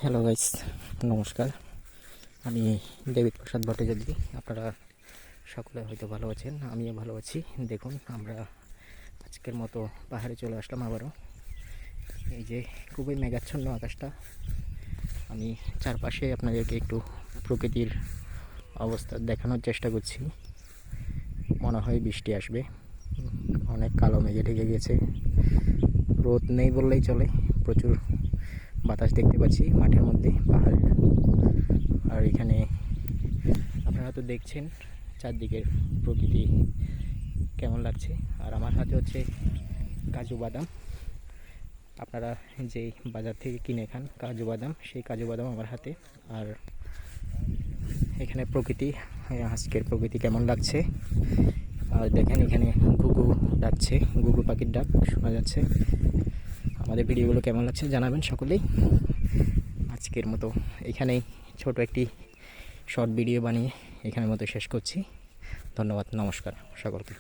Hello guys, নমস্কার। আমি দেবিত প্রসাদ ভট্টাচার্য। আপনারা সকলে হয়তো ভালো আছেন, আমিও ভালো আছি। দেখুন, আমরা আজকের মতো পাহাড়ে চলে আসলাম আবারও। এই যে খুবই মেঘাচ্ছন্ন আকাশটা, আমি চারপাশে আপনাদেরকে একটু প্রকৃতির অবস্থা দেখানোর চেষ্টা করছি। মনে হয় বৃষ্টি আসবে, অনেক কালো মেঘে ঢেকে গেছে। রোদ নেই বললেই চলে, প্রচুর বাতাস দেখতে পাচ্ছি মাঠের মধ্যে, পাহাড়। আর এখানে আপনারা তো দেখছেন চারদিকের প্রকৃতি কেমন লাগছে। আর আমার হাতে হচ্ছে কাজু বাদাম। আপনারা যেই বাজার থেকে কিনে খান কাজু বাদাম, সেই কাজু বাদাম আমার হাতে। আর এখানে প্রকৃতি, আজকের প্রকৃতি কেমন লাগছে। আর দেখেন, এখানে ঘুঘু ডাকছে, ঘুঘু পাখির ডাক শোনা যাচ্ছে। আমাদের ভিডিওগুলো কেমন লাগছে জানাবেন সকলেই। আজকের মতো এখানেই ছোট একটি শর্ট ভিডিও বানিয়ে এখানের মতো শেষ করছি। ধন্যবাদ, নমস্কার সকলকে।